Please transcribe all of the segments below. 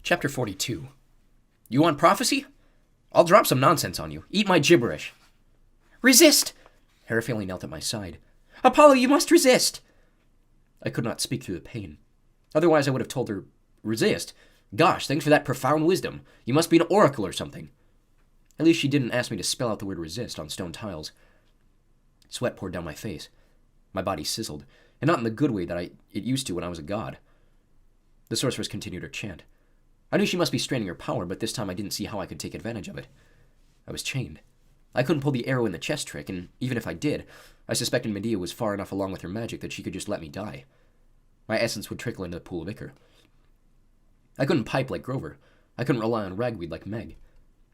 Chapter 42. You want prophecy? I'll drop some nonsense on you. Eat my gibberish. Resist! Herafili knelt at my side. Apollo, you must resist! I could not speak through the pain. Otherwise I would have told her, resist? Gosh, thanks for that profound wisdom. You must be an oracle or something. At least she didn't ask me to spell out the word resist on stone tiles. Sweat poured down my face. My body sizzled, and not in the good way that it used to when I was a god. The sorceress continued her chant. I knew she must be straining her power, but this time I didn't see how I could take advantage of it. I was chained. I couldn't pull the arrow in the chest trick, and even if I did, I suspected Medea was far enough along with her magic that she could just let me die. My essence would trickle into the pool of ichor. I couldn't pipe like Grover. I couldn't rely on ragweed like Meg.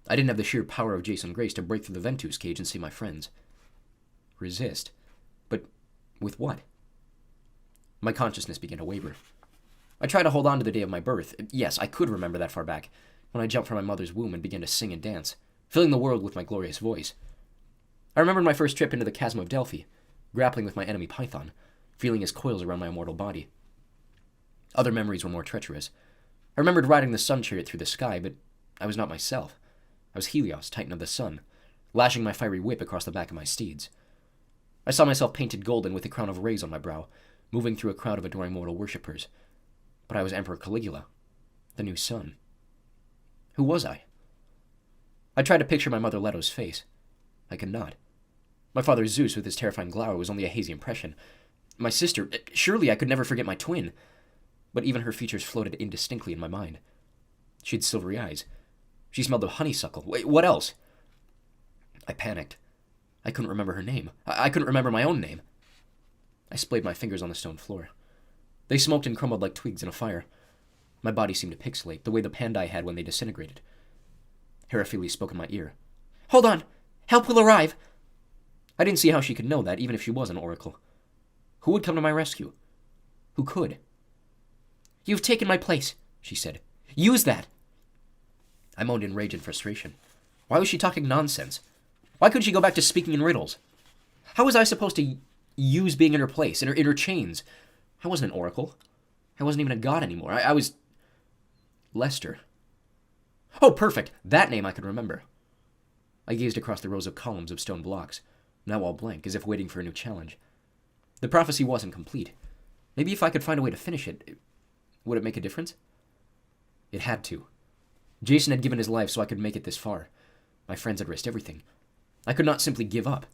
I didn't have the sheer power of Jason Grace to break through the Ventus cage and save my friends. Resist? But with what? My consciousness began to waver. I tried to hold on to the day of my birth. Yes, I could remember that far back, when I jumped from my mother's womb and began to sing and dance, filling the world with my glorious voice. I remembered my first trip into the chasm of Delphi, grappling with my enemy Python, feeling his coils around my immortal body. Other memories were more treacherous. I remembered riding the sun chariot through the sky, but I was not myself. I was Helios, Titan of the sun, lashing my fiery whip across the back of my steeds. I saw myself painted golden with a crown of rays on my brow, moving through a crowd of adoring mortal worshippers. But I was Emperor Caligula, the new sun. Who was I? I tried to picture my mother Leto's face. I could not. My father Zeus with his terrifying glower was only a hazy impression. My sister, surely I could never forget my twin. But even her features floated indistinctly in my mind. She had silvery eyes. She smelled of honeysuckle. Wait, what else? I panicked. I couldn't remember her name. I couldn't remember my own name. I splayed my fingers on the stone floor. They smoked and crumbled like twigs in a fire. My body seemed to pixelate, the way the pandai had when they disintegrated. Herafili spoke in my ear. Hold on! Help will arrive! I didn't see how she could know that, even if she was an oracle. Who would come to my rescue? Who could? You've taken my place, she said. Use that! I moaned in rage and frustration. Why was she talking nonsense? Why couldn't she go back to speaking in riddles? How was I supposed to use being in her place, in her chains? I wasn't an oracle. I wasn't even a god anymore. I was... Lester. Oh, perfect. That name I could remember. I gazed across the rows of columns of stone blocks, now all blank, as if waiting for a new challenge. The prophecy wasn't complete. Maybe if I could find a way to finish it, would it make a difference? It had to. Jason had given his life so I could make it this far. My friends had risked everything. I could not simply give up.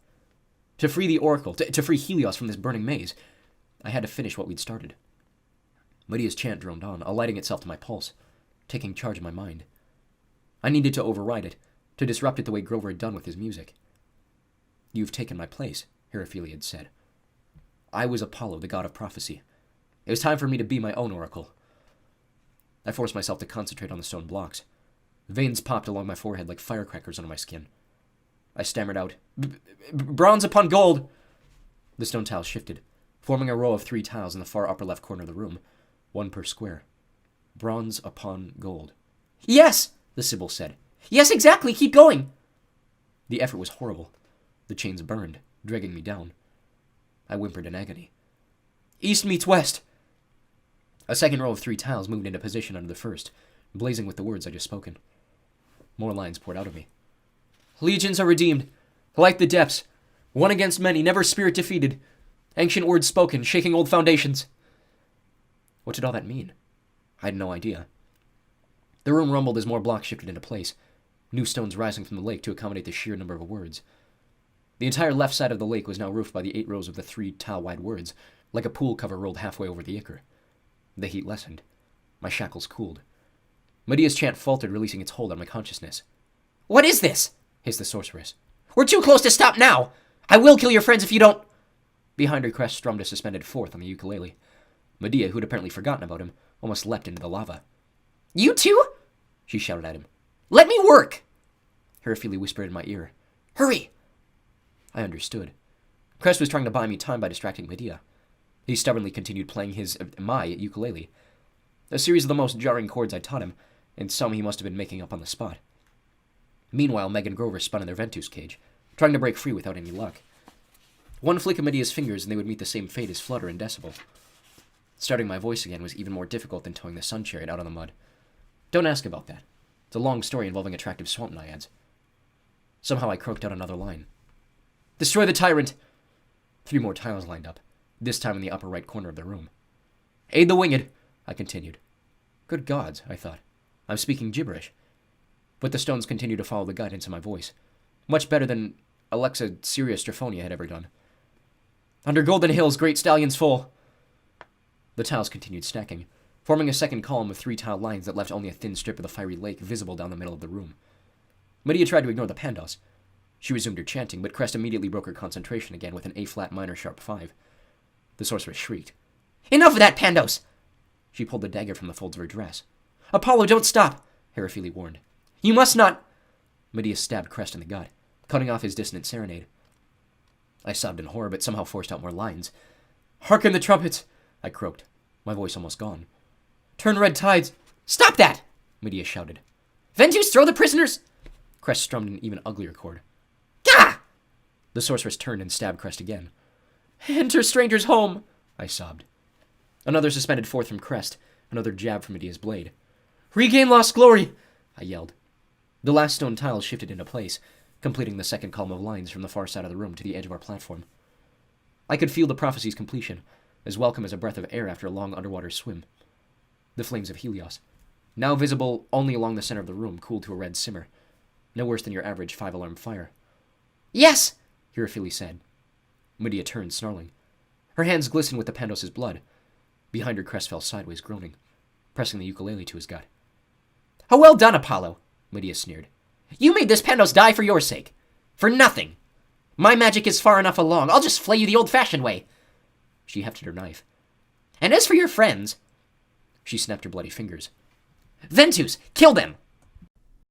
To free the oracle, to free Helios from this burning maze, I had to finish what we'd started. Medea's chant droned on, alighting itself to my pulse, taking charge of my mind. I needed to override it, to disrupt it the way Grover had done with his music. You've taken my place, Herafili had said. I was Apollo, the god of prophecy. It was time for me to be my own oracle. I forced myself to concentrate on the stone blocks. Veins popped along my forehead like firecrackers under my skin. I stammered out, bronze upon gold! The stone tiles shifted, forming a row of 3 tiles in the far upper left corner of the room, 1 per square. Bronze upon gold. Yes, the Sibyl said. Yes, exactly, keep going! The effort was horrible. The chains burned, dragging me down. I whimpered in agony. East meets west. A second row of 3 tiles moved into position under the first, blazing with the words I just spoken. More lines poured out of me. Legions are redeemed, like the depths. One against many, never spirit defeated. Ancient words spoken, shaking old foundations. What did all that mean? I had no idea. The room rumbled as more blocks shifted into place, new stones rising from the lake to accommodate the sheer number of words. The entire left side of the lake was now roofed by the 8 rows of the 3 tile-wide words, like a pool cover rolled halfway over the ichor. The heat lessened. My shackles cooled. Medea's chant faltered, releasing its hold on my consciousness. What is this? Hissed the sorceress. We're too close to stop now! I will kill your friends if you don't... Behind her crest strummed a suspended 4th on the ukulele. Medea, who'd apparently forgotten about him, almost leapt into the lava. You two? She shouted at him. Let me work! Herafili whispered in my ear. Hurry! I understood. Crest was trying to buy me time by distracting Medea. He stubbornly continued playing my ukulele. A series of the most jarring chords I taught him, and some he must have been making up on the spot. Meanwhile, Meg and Grover spun in their Ventus cage, trying to break free without any luck. One flick of Medea's fingers and they would meet the same fate as Flutter and Decibel. Starting my voice again was even more difficult than towing the sun chariot out on the mud. Don't ask about that. It's a long story involving attractive swamp naiads. Somehow I croaked out another line. Destroy the tyrant! 3 more tiles lined up, this time in the upper right corner of the room. Aid the winged, I continued. Good gods, I thought. I'm speaking gibberish. But the stones continued to follow the guidance of my voice. Much better than Alexa Sirius Strophonia had ever done. Under Golden Hills, great stallions full. The tiles continued stacking, forming a second column of 3 tile lines that left only a thin strip of the fiery lake visible down the middle of the room. Medea tried to ignore the pandos. She resumed her chanting, but Crest immediately broke her concentration again with an A-flat minor sharp 5. The sorceress shrieked. Enough of that, Pandos! She pulled the dagger from the folds of her dress. Apollo, don't stop! Heraphili warned. You must not! Medea stabbed Crest in the gut, cutting off his dissonant serenade. I sobbed in horror, but somehow forced out more lines. Hearken the trumpets! I croaked, my voice almost gone. Turn red tides! Stop that! Medea shouted. Ventus, throw the prisoners! Crest strummed an even uglier chord. Gah! The sorceress turned and stabbed Crest again. Enter stranger's home! I sobbed. Another suspended forth from Crest, another jab from Medea's blade. Regain lost glory! I yelled. The last stone tiles shifted into place, completing the second column of lines from the far side of the room to the edge of our platform. I could feel the prophecy's completion, as welcome as a breath of air after a long underwater swim. The flames of Helios, now visible only along the center of the room, cooled to a red simmer, no worse than your average 5-alarm fire. Yes! Heraphili said. Medea turned, snarling. Her hands glistened with the Pandos' blood. Behind her, Crest fell sideways, groaning, pressing the ukulele to his gut. Oh, well done, Apollo, Medea sneered. You made this Pandos die for your sake. For nothing. My magic is far enough along. I'll just flay you the old-fashioned way. She hefted her knife. And as for your friends... She snapped her bloody fingers. Ventus, kill them!